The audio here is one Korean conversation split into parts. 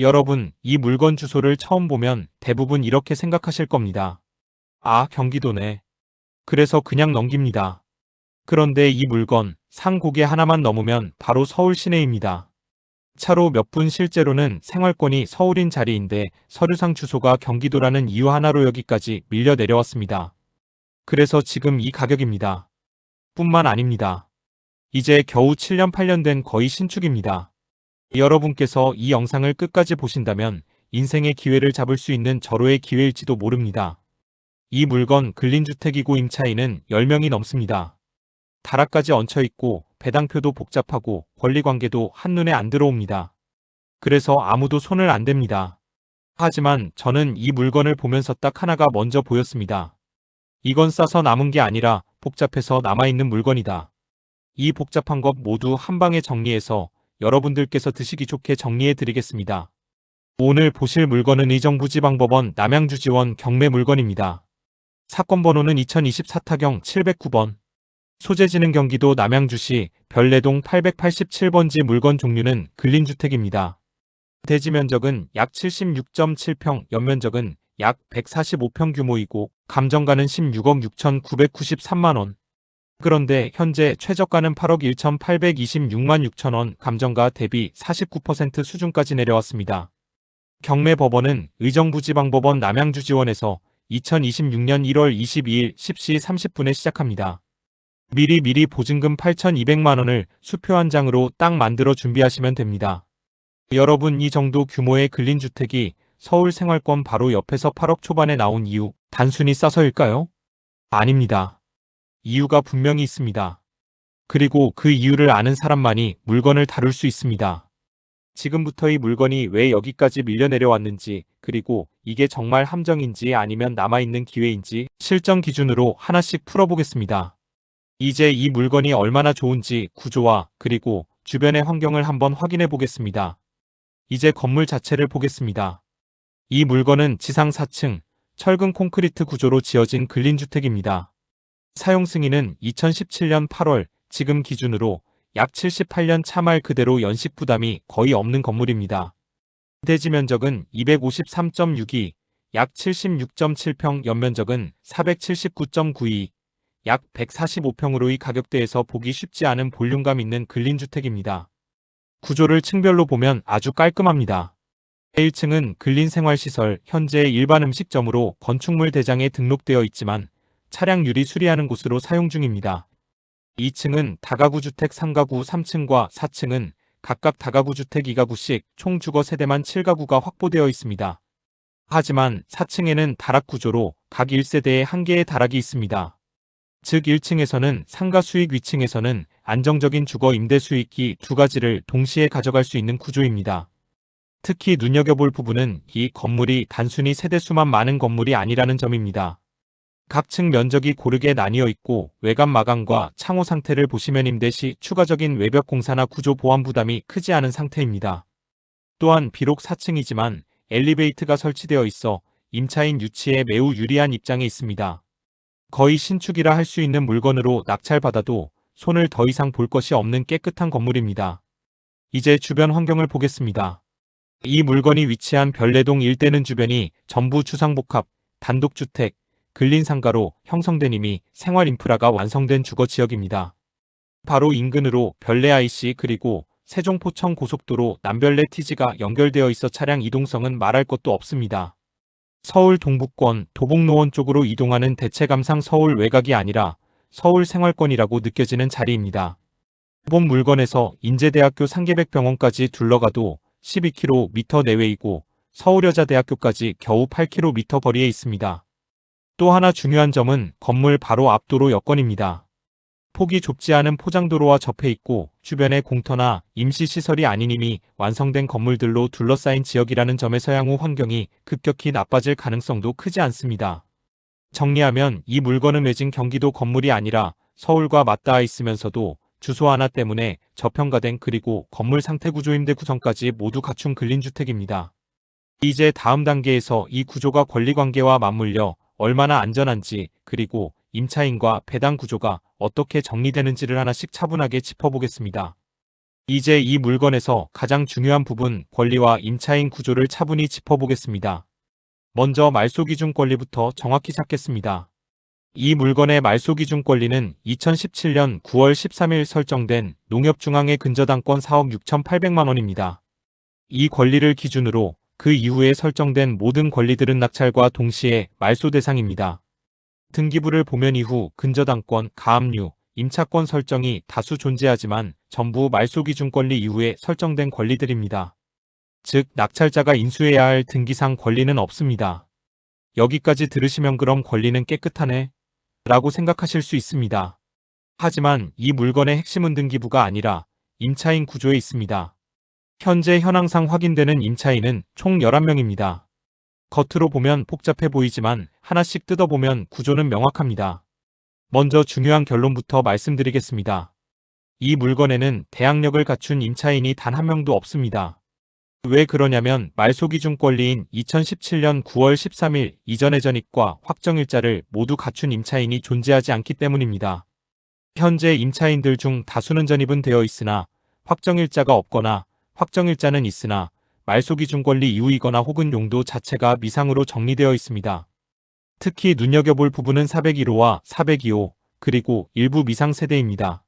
여러분, 이 물건 주소를 처음 보면 대부분 이렇게 생각하실 겁니다. 아, 경기도네. 그래서 그냥 넘깁니다. 그런데 이 물건, 산 고개 하나만 넘으면 바로 서울 시내입니다. 차로 몇 분 실제로는 생활권이 서울인 자리인데 서류상 주소가 경기도라는 이유 하나로 여기까지 밀려 내려왔습니다. 그래서 지금 이 가격입니다. 뿐만 아닙니다. 이제 겨우 7년 8년 된 거의 신축입니다. 여러분께서 이 영상을 끝까지 보신다면 인생의 기회를 잡을 수 있는 절호의 기회일지도 모릅니다. 이 물건 근린주택이고 임차인은 10명이 넘습니다. 다락까지 얹혀있고 배당표도 복잡하고 권리관계도 한눈에 안 들어옵니다. 그래서 아무도 손을 안 댑니다. 하지만 저는 이 물건을 보면서 딱 하나가 먼저 보였습니다. 이건 싸서 남은 게 아니라 복잡해서 남아있는 물건이다. 이 복잡한 것 모두 한 방에 정리해서 여러분들께서 드시기 좋게 정리해 드리겠습니다. 오늘 보실 물건은 의정부지방법원 남양주지원 경매 물건입니다. 사건 번호는 2024 타경 709번. 소재지는 경기도 남양주시 별내동 887번지 물건 종류는 근린주택입니다. 대지 면적은 약 76.7평, 연면적은 약 145평 규모이고 감정가는 16억 6,993만원. 그런데 현재 최저가는 8억 1,826만 6천원, 감정가 대비 49% 수준까지 내려왔습니다. 경매 법원은 의정부지방법원 남양주지원에서 2026년 1월 22일 10시 30분에 시작합니다. 미리 보증금 8,200만원을 수표 한 장으로 딱 만들어 준비하시면 됩니다. 여러분, 이 정도 규모의 근린주택이 서울 생활권 바로 옆에서 8억 초반에 나온 이유, 단순히 싸서일까요? 아닙니다. 이유가 분명히 있습니다. 그리고 그 이유를 아는 사람만이 물건을 다룰 수 있습니다. 지금부터 이 물건이 왜 여기까지 밀려 내려왔는지, 그리고 이게 정말 함정인지 아니면 남아있는 기회인지 실전 기준으로 하나씩 풀어보겠습니다. 이제 이 물건이 얼마나 좋은지 구조와 그리고 주변의 환경을 한번 확인해 보겠습니다. 이제 건물 자체를 보겠습니다. 이 물건은 지상 4층, 철근 콘크리트 구조로 지어진 근린주택입니다. 사용 승인은 2017년 8월, 지금 기준으로 약 78년 차 말 그대로 연식 부담이 거의 없는 건물입니다. 대지 면적은 253.62, 약 76.7평, 연면적은 479.92, 약 145평으로 이 가격대에서 보기 쉽지 않은 볼륨감 있는 근린주택입니다. 구조를 층별로 보면 아주 깔끔합니다. 1층은 근린생활시설, 현재 일반 음식점으로 건축물 대장에 등록되어 있지만 차량 유리 수리하는 곳으로 사용 중입니다. 2층은 다가구주택 3가구, 3층과 4층은 각각 다가구주택 2가구씩 총 주거 세대만 7가구가 확보되어 있습니다. 하지만 4층에는 다락 구조로 각 1세대에 1개의 다락이 있습니다. 즉 1층에서는 상가 수익, 위층에서는 안정적인 주거 임대 수익이 두 가지를 동시에 가져갈 수 있는 구조입니다. 특히 눈여겨볼 부분은 이 건물이 단순히 세대수만 많은 건물이 아니라는 점입니다. 각 층 면적이 고르게 나뉘어 있고 외관 마감과 창호 상태를 보시면 임대 시 추가적인 외벽 공사나 구조 보완 부담이 크지 않은 상태입니다. 또한 비록 4층이지만 엘리베이터가 설치되어 있어 임차인 유치에 매우 유리한 입장에 있습니다. 거의 신축이라 할 수 있는 물건으로 낙찰받아도 손을 더 이상 볼 것이 없는 깨끗한 건물입니다. 이제 주변 환경을 보겠습니다. 이 물건이 위치한 별내동 일대는 주변이 전부 주상복합, 단독주택, 근린상가로 형성된 이미 생활 인프라가 완성된 주거지역입니다. 바로 인근으로 별내 IC 그리고 세종포천 고속도로 남별내 TG가 연결되어 있어 차량 이동성은 말할 것도 없습니다. 서울 동부권 도봉노원 쪽으로 이동하는 대체감상 서울 외곽이 아니라 서울 생활권이라고 느껴지는 자리입니다. 본 물건에서 인제대학교 상계백병원까지 둘러가도 12km 내외이고 서울여자대학교까지 겨우 8km 거리에 있습니다. 또 하나 중요한 점은 건물 바로 앞도로 여건입니다. 폭이 좁지 않은 포장도로와 접해 있고 주변에 공터나 임시시설이 아닌 이미 완성된 건물들로 둘러싸인 지역이라는 점에서 향후 환경이 급격히 나빠질 가능성도 크지 않습니다. 정리하면 이 물건은 외진 경기도 건물이 아니라 서울과 맞닿아 있으면서도 주소 하나 때문에 저평가된 그리고 건물 상태 구조 임대 구성까지 모두 갖춘 근린주택입니다. 이제 다음 단계에서 이 구조가 권리관계와 맞물려 얼마나 안전한지 그리고 임차인과 배당 구조가 어떻게 정리되는지를 하나씩 차분하게 짚어보겠습니다. 이제 이 물건에서 가장 중요한 부분 권리와 임차인 구조를 차분히 짚어보겠습니다. 먼저 말소기준 권리부터 정확히 찾겠습니다. 이 물건의 말소기준 권리는 2017년 9월 13일 설정된 농협중앙회 근저당권 4억 6,800만 원입니다. 이 권리를 기준으로 그 이후에 설정된 모든 권리들은 낙찰과 동시에 말소 대상입니다. 등기부를 보면 이후 근저당권, 가압류, 임차권 설정이 다수 존재하지만 전부 말소기준 권리 이후에 설정된 권리들입니다. 즉, 낙찰자가 인수해야 할 등기상 권리는 없습니다. 여기까지 들으시면 그럼 권리는 깨끗하네? 라고 생각하실 수 있습니다. 하지만 이 물건의 핵심은 등기부가 아니라 임차인 구조에 있습니다. 현재 현황상 확인되는 임차인은 총 11명입니다. 겉으로 보면 복잡해 보이지만 하나씩 뜯어보면 구조는 명확합니다. 먼저 중요한 결론부터 말씀드리겠습니다. 이 물건에는 대항력을 갖춘 임차인이 단 한 명도 없습니다. 왜 그러냐면 말소기준 권리인 2017년 9월 13일 이전의 전입과 확정일자를 모두 갖춘 임차인이 존재하지 않기 때문입니다. 현재 임차인들 중 다수는 전입은 되어 있으나 확정일자가 없거나 확정일자는 있으나 말소기준 권리 이후이거나 혹은 용도 자체가 미상으로 정리되어 있습니다. 특히 눈여겨볼 부분은 401호와 402호 그리고 일부 미상 세대입니다.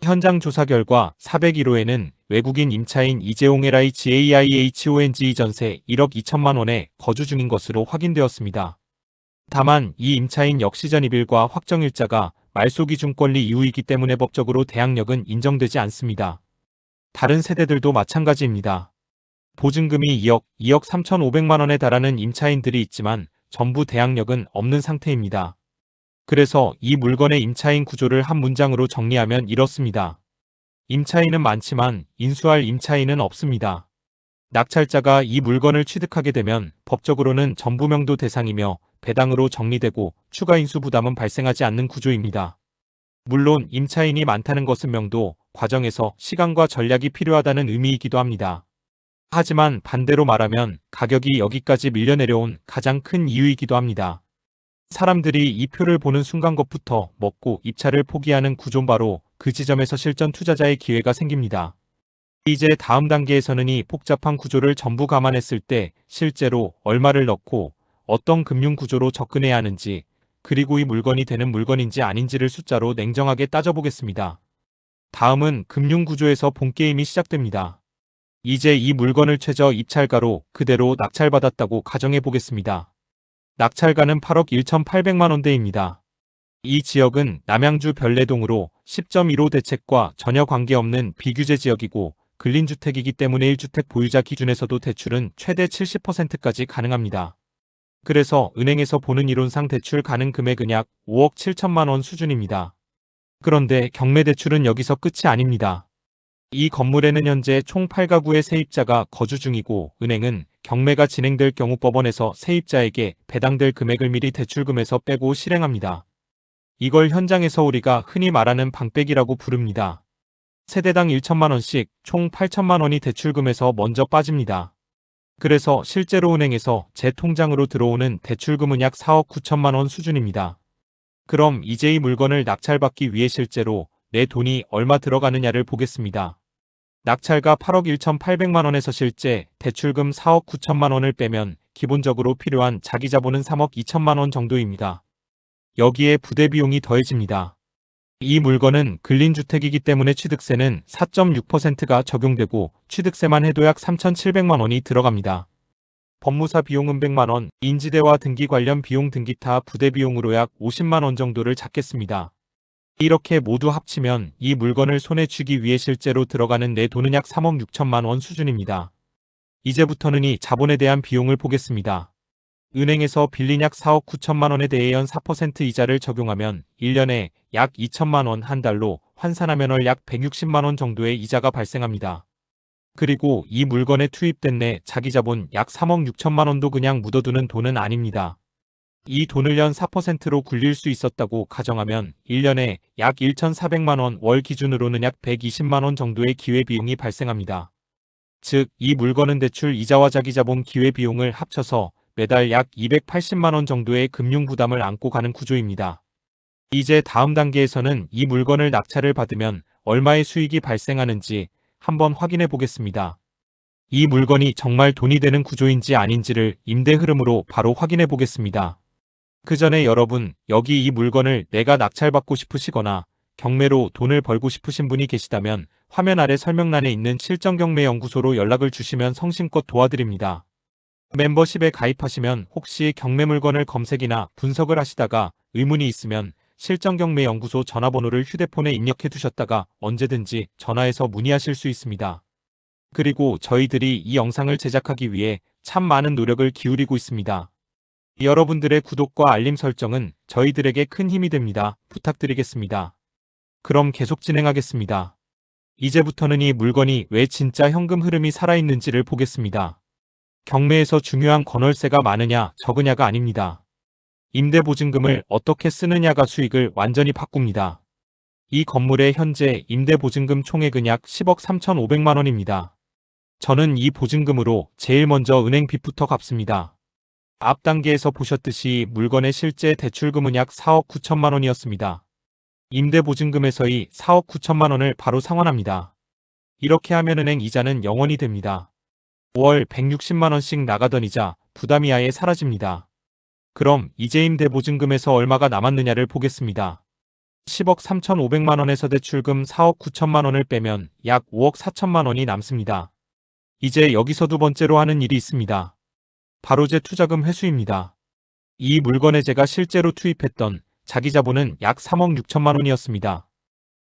현장 조사 결과 401호에는 외국인 임차인 이재용 LIGAIHONG 전세 1억 2천만 원에 거주 중인 것으로 확인되었습니다. 다만 이 임차인 역시 전입일과 확정일자가 말소기준 권리 이후이기 때문에 법적으로 대항력은 인정되지 않습니다. 다른 세대들도 마찬가지입니다. 보증금이 2억 3,500만 원에 달하는 임차인들이 있지만 전부 대항력은 없는 상태입니다. 그래서 이 물건의 임차인 구조를 한 문장으로 정리하면 이렇습니다. 임차인은 많지만 인수할 임차인은 없습니다. 낙찰자가 이 물건을 취득하게 되면 법적으로는 전부명도 대상이며 배당으로 정리되고 추가 인수 부담은 발생하지 않는 구조입니다. 물론 임차인이 많다는 것은 명도 과정에서 시간과 전략이 필요하다는 의미이기도 합니다. 하지만 반대로 말하면 가격이 여기까지 밀려내려온 가장 큰 이유이기도 합니다. 사람들이 이 표를 보는 순간 것부터 먹고 입찰을 포기하는 구조는 바로 그 지점에서 실전 투자자의 기회가 생깁니다. 이제 다음 단계에서는 이 복잡한 구조를 전부 감안했을 때 실제로 얼마를 넣고 어떤 금융 구조로 접근해야 하는지 그리고 이 물건이 되는 물건인지 아닌지를 숫자로 냉정하게 따져보겠습니다. 다음은 금융 구조에서 본게임이 시작됩니다. 이제 이 물건을 최저 입찰가로 그대로 낙찰받았다고 가정해 보겠습니다. 낙찰가는 8억 1,800만 원대입니다. 이 지역은 남양주 별내동으로 10.15 대책과 전혀 관계없는 비규제 지역이고 근린주택이기 때문에 1주택 보유자 기준에서도 대출은 최대 70%까지 가능합니다. 그래서 은행에서 보는 이론상 대출 가능 금액은 약 5억 7천만 원 수준입니다. 그런데 경매대출은 여기서 끝이 아닙니다. 이 건물에는 현재 총 8가구의 세입자가 거주 중이고 은행은 경매가 진행될 경우 법원에서 세입자에게 배당될 금액을 미리 대출금에서 빼고 실행합니다. 이걸 현장에서 우리가 흔히 말하는 방빼기라고 부릅니다. 세대당 1천만 원씩 총 8천만 원이 대출금에서 먼저 빠집니다. 그래서 실제로 은행에서 제 통장으로 들어오는 대출금은 약 4억 9천만 원 수준입니다. 그럼 이제 이 물건을 낙찰받기 위해 실제로 내 돈이 얼마 들어가느냐를 보겠습니다. 낙찰가 8억 1,800만 원에서 실제 대출금 4억 9천만 원을 빼면 기본적으로 필요한 자기자본은 3억 2천만 원 정도입니다. 여기에 부대비용이 더해집니다. 이 물건은 근린주택이기 때문에 취득세는 4.6%가 적용되고 취득세만 해도 약 3,700만 원이 들어갑니다. 법무사 비용은 100만 원, 인지대와 등기 관련 비용 등 기타 부대비용으로 약 50만 원 정도를 잡겠습니다. 이렇게 모두 합치면 이 물건을 손에 쥐기 위해 실제로 들어가는 내 돈은 약 3억 6천만 원 수준입니다. 이제부터는 이 자본에 대한 비용을 보겠습니다. 은행에서 빌린 약 4억 9천만 원에 대해 연 4% 이자를 적용하면 1년에 약 2천만 원 한 달로 환산하면 월 약 160만 원 정도의 이자가 발생합니다. 그리고 이 물건에 투입된 내 자기자본 약 3억 6천만 원도 그냥 묻어두는 돈은 아닙니다. 이 돈을 연 4%로 굴릴 수 있었다고 가정하면 1년에 약 1,400만 원 월 기준으로는 약 120만 원 정도의 기회비용이 발생합니다. 즉, 이 물건은 대출 이자와 자기자본 기회비용을 합쳐서 매달 약 280만 원 정도의 금융부담을 안고 가는 구조입니다. 이제 다음 단계에서는 이 물건을 낙찰을 받으면 얼마의 수익이 발생하는지 한번 확인해 보겠습니다. 이 물건이 정말 돈이 되는 구조인지 아닌지를 임대 흐름으로 바로 확인해 보겠습니다. 그 전에 여러분, 여기 이 물건을 내가 낙찰받고 싶으시거나 경매로 돈을 벌고 싶으신 분이 계시다면 화면 아래 설명란에 있는 실전경매연구소로 연락을 주시면 성심껏 도와드립니다. 멤버십에 가입하시면 혹시 경매 물건을 검색이나 분석을 하시다가 의문이 있으면 실전경매연구소 전화번호를 휴대폰에 입력해 두셨다가 언제든지 전화해서 문의하실 수 있습니다. 그리고 저희들이 이 영상을 제작하기 위해 참 많은 노력을 기울이고 있습니다. 여러분들의 구독과 알림 설정은 저희들에게 큰 힘이 됩니다. 부탁드리겠습니다. 그럼 계속 진행하겠습니다. 이제부터는 이 물건이 왜 진짜 현금 흐름이 살아있는지를 보겠습니다. 경매에서 중요한 건월세가 많으냐 적으냐가 아닙니다. 임대보증금을 어떻게 쓰느냐가 수익을 완전히 바꿉니다. 이 건물의 현재 임대보증금 총액은 약 10억 3,500만 원입니다. 저는 이 보증금으로 제일 먼저 은행빚부터 갚습니다. 앞 단계에서 보셨듯이 물건의 실제 대출금은 약 4억 9천만 원이었습니다. 임대보증금에서의 4억 9천만 원을 바로 상환합니다. 이렇게 하면 은행 이자는 0원이 됩니다. 5월 160만 원씩 나가던 이자 부담이 아예 사라집니다. 그럼 이제 임대보증금에서 얼마가 남았느냐를 보겠습니다. 10억 3,500만 원에서 대출금 4억 9천만 원을 빼면 약 5억 4천만 원이 남습니다. 이제 여기서 두 번째로 하는 일이 있습니다. 바로 제 투자금 회수입니다. 이 물건에 제가 실제로 투입했던 자기 자본은 약 3억 6천만 원이었습니다.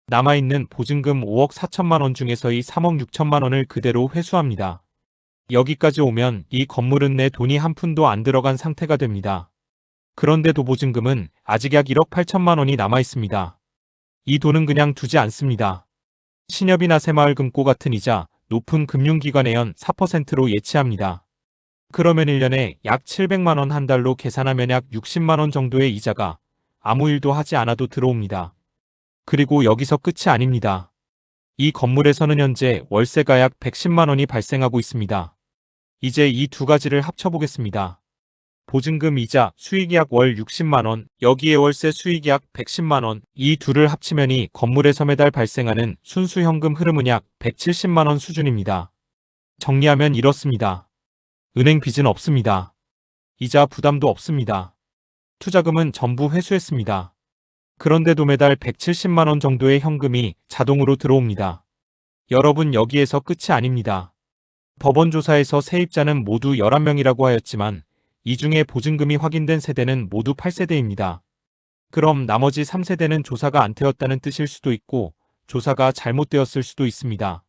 남아있는 보증금 5억 4천만 원 중에서의 3억 6천만 원을 그대로 회수합니다. 여기까지 오면 이 건물은 내 돈이 한 푼도 안 들어간 상태가 됩니다. 그런데도 보증금은 아직 약 1억 8천만 원이 남아있습니다. 이 돈은 그냥 두지 않습니다. 신협이나 새마을금고 같은 이자, 높은 금융기관의 연 4%로 예치합니다. 그러면 1년에 약 700만 원 한 달로 계산하면 약 60만 원 정도의 이자가 아무 일도 하지 않아도 들어옵니다. 그리고 여기서 끝이 아닙니다. 이 건물에서는 현재 월세가 약 110만 원이 발생하고 있습니다. 이제 이 두 가지를 합쳐보겠습니다. 보증금 이자 수익이 약 월 60만 원, 여기에 월세 수익이 약 110만 원, 이 둘을 합치면 이 건물에서 매달 발생하는 순수 현금 흐름은 약 170만 원 수준입니다. 정리하면 이렇습니다. 은행 빚은 없습니다. 이자 부담도 없습니다. 투자금은 전부 회수했습니다. 그런데도 매달 170만 원 정도의 현금이 자동으로 들어옵니다. 여러분, 여기에서 끝이 아닙니다. 법원 조사에서 세입자는 모두 11명이라고 하였지만 이 중에 보증금이 확인된 세대는 모두 8세대입니다. 그럼 나머지 3세대는 조사가 안 되었다는 뜻일 수도 있고 조사가 잘못되었을 수도 있습니다.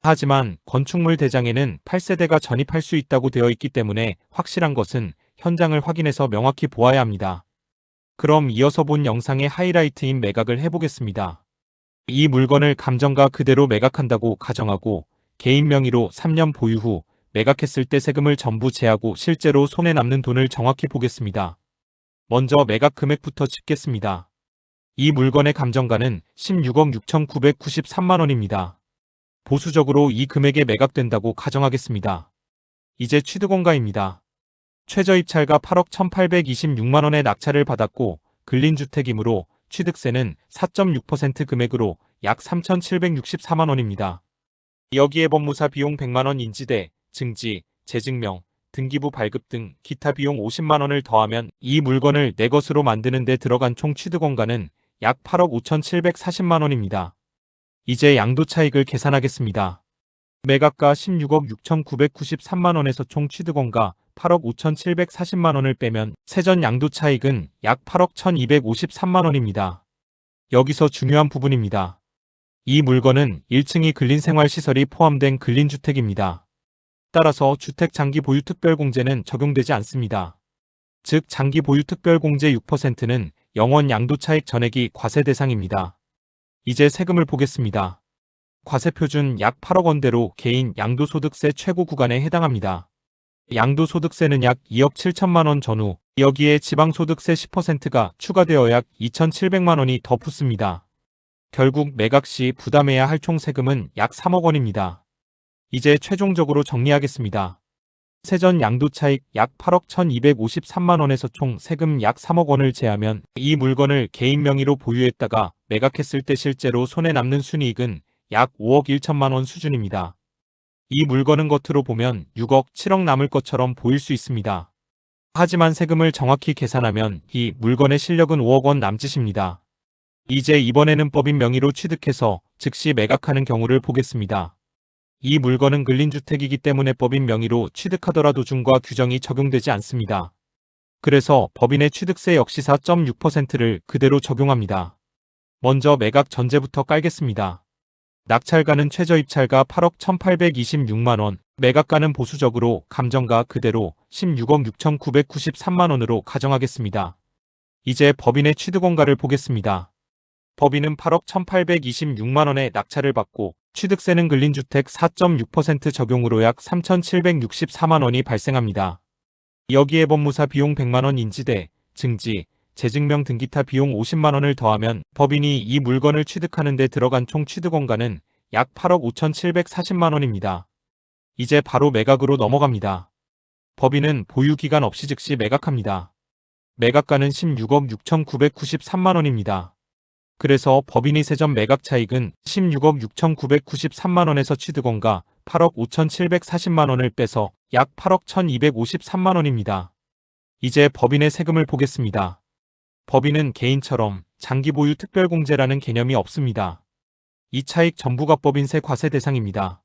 하지만 건축물 대장에는 8세대가 전입할 수 있다고 되어 있기 때문에 확실한 것은 현장을 확인해서 명확히 보아야 합니다. 그럼 이어서 본 영상의 하이라이트인 매각을 해보겠습니다. 이 물건을 감정가 그대로 매각한다고 가정하고 개인 명의로 3년 보유 후 매각했을 때 세금을 전부 제하고 실제로 손에 남는 돈을 정확히 보겠습니다. 먼저 매각 금액부터 짚겠습니다. 이 물건의 감정가는 16억 6,993만 원입니다. 보수적으로 이 금액에 매각된다고 가정하겠습니다. 이제 취득원가입니다. 최저입찰가 8억 1,826만 원의 낙찰을 받았고 근린주택이므로 취득세는 4.6% 금액으로 약 3,764만 원입니다. 여기에 법무사 비용 100만 원 인지대, 증지, 재증명, 등기부 발급 등 기타 비용 50만 원을 더하면 이 물건을 내 것으로 만드는 데 들어간 총 취득원가는 약 8억 5,740만 원입니다. 이제 양도차익을 계산하겠습니다. 매각가 16억 6,993만 원에서 총 취득원가 8억 5,740만 원을 빼면 세전 양도차익은 약 8억 1,253만 원입니다. 여기서 중요한 부분입니다. 이 물건은 1층이 근린생활시설이 포함된 근린주택입니다. 따라서 주택장기보유특별공제는 적용되지 않습니다. 즉 장기보유특별공제 6%는 영원 양도차익 전액이 과세 대상입니다. 이제 세금을 보겠습니다. 과세표준 약 8억 원대로 개인 양도소득세 최고 구간에 해당합니다. 양도소득세는 약 2억 7천만 원 전후, 여기에 지방소득세 10%가 추가되어 약 2,700만 원이 더 붙습니다. 결국 매각 시 부담해야 할 총 세금은 약 3억 원입니다. 이제 최종적으로 정리하겠습니다. 세전 양도차익 약 8억 1,253만 원에서 총 세금 약 3억 원을 제하면 이 물건을 개인 명의로 보유했다가 매각했을 때 실제로 손에 남는 순이익은 약 5억 1천만 원 수준입니다. 이 물건은 겉으로 보면 6억, 7억 남을 것처럼 보일 수 있습니다. 하지만 세금을 정확히 계산하면 이 물건의 실력은 5억 원 남짓입니다. 이제 이번에는 법인 명의로 취득해서 즉시 매각하는 경우를 보겠습니다. 이 물건은 근린주택이기 때문에 법인 명의로 취득하더라도 중과 규정이 적용되지 않습니다. 그래서 법인의 취득세 역시 4.6%를 그대로 적용합니다. 먼저 매각 전제부터 깔겠습니다. 낙찰가는 최저입찰가 8억 1,826만 원, 매각가는 보수적으로 감정가 그대로 16억 6,993만 원으로 가정하겠습니다. 이제 법인의 취득원가를 보겠습니다. 법인은 8억 1,826만 원의 낙찰을 받고 취득세는 근린주택 4.6% 적용으로 약 3,764만 원이 발생합니다. 여기에 법무사 비용 100만 원 인지대, 증지, 재증명 등 기타 비용 50만 원을 더하면 법인이 이 물건을 취득하는 데 들어간 총 취득원가는 약 8억 5,740만 원입니다. 이제 바로 매각으로 넘어갑니다. 법인은 보유기간 없이 즉시 매각합니다. 매각가는 16억 6,993만 원입니다. 그래서 법인이 세전 매각 차익은 16억 6,993만 원에서 취득원가 8억 5,740만 원을 빼서 약 8억 1,253만 원입니다. 이제 법인의 세금을 보겠습니다. 법인은 개인처럼 장기 보유 특별공제라는 개념이 없습니다. 이 차익 전부가 법인세 과세 대상입니다.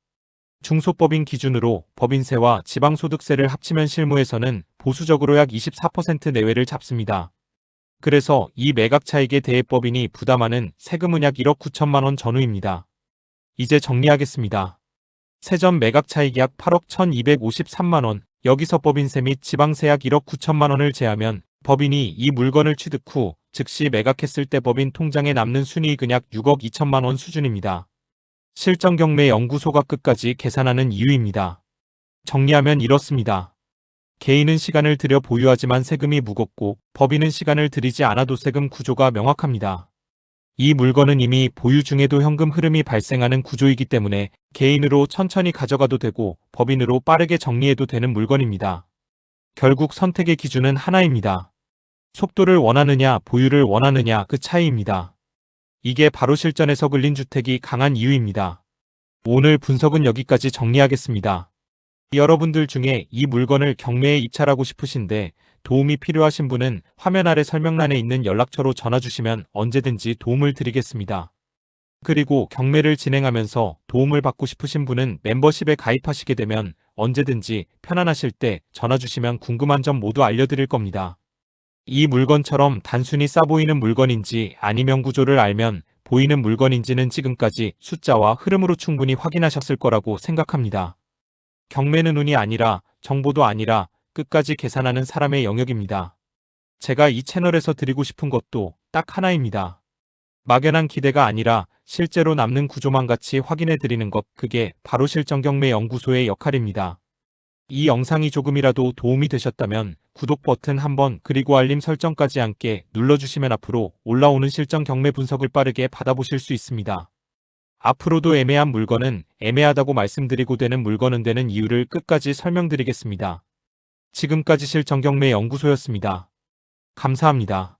중소법인 기준으로 법인세와 지방소득세를 합치면 실무에서는 보수적으로 약 24% 내외를 잡습니다. 그래서 이 매각 차익에 대해 법인이 부담하는 세금은 약 1억 9천만 원 전후입니다. 이제 정리하겠습니다. 세전 매각 차익 약 8억 1,253만 원, 여기서 법인세 및 지방세 약 1억 9천만 원을 제하면 법인이 이 물건을 취득 후 즉시 매각했을 때 법인 통장에 남는 순이익은 약 6억 2천만 원 수준입니다. 실전경매 연구소가 끝까지 계산하는 이유입니다. 정리하면 이렇습니다. 개인은 시간을 들여 보유하지만 세금이 무겁고 법인은 시간을 들이지 않아도 세금 구조가 명확합니다. 이 물건은 이미 보유 중에도 현금 흐름이 발생하는 구조이기 때문에 개인으로 천천히 가져가도 되고 법인으로 빠르게 정리해도 되는 물건입니다. 결국 선택의 기준은 하나입니다. 속도를 원하느냐 보유를 원하느냐 그 차이입니다. 이게 바로 실전에서 근린주택이 강한 이유입니다. 오늘 분석은 여기까지 정리하겠습니다. 여러분들 중에 이 물건을 경매에 입찰하고 싶으신데 도움이 필요하신 분은 화면 아래 설명란에 있는 연락처로 전화 주시면 언제든지 도움을 드리겠습니다. 그리고 경매를 진행하면서 도움을 받고 싶으신 분은 멤버십에 가입하시게 되면 언제든지 편안하실 때 전화 주시면 궁금한 점 모두 알려드릴 겁니다. 이 물건처럼 단순히 싸 보이는 물건인지 아니면 구조를 알면 보이는 물건인지는 지금까지 숫자와 흐름으로 충분히 확인하셨을 거라고 생각합니다. 경매는 운이 아니라 정보도 아니라 끝까지 계산하는 사람의 영역입니다. 제가 이 채널에서 드리고 싶은 것도 딱 하나입니다. 막연한 기대가 아니라 실제로 남는 구조만 같이 확인해 드리는 것, 그게 바로 실전경매 연구소의 역할입니다. 이 영상이 조금이라도 도움이 되셨다면 구독 버튼 한번 그리고 알림 설정까지 함께 눌러주시면 앞으로 올라오는 실전 경매 분석을 빠르게 받아보실 수 있습니다. 앞으로도 애매한 물건은 애매하다고 말씀드리고 되는 물건은 되는 이유를 끝까지 설명드리겠습니다. 지금까지 실전 경매 연구소였습니다. 감사합니다.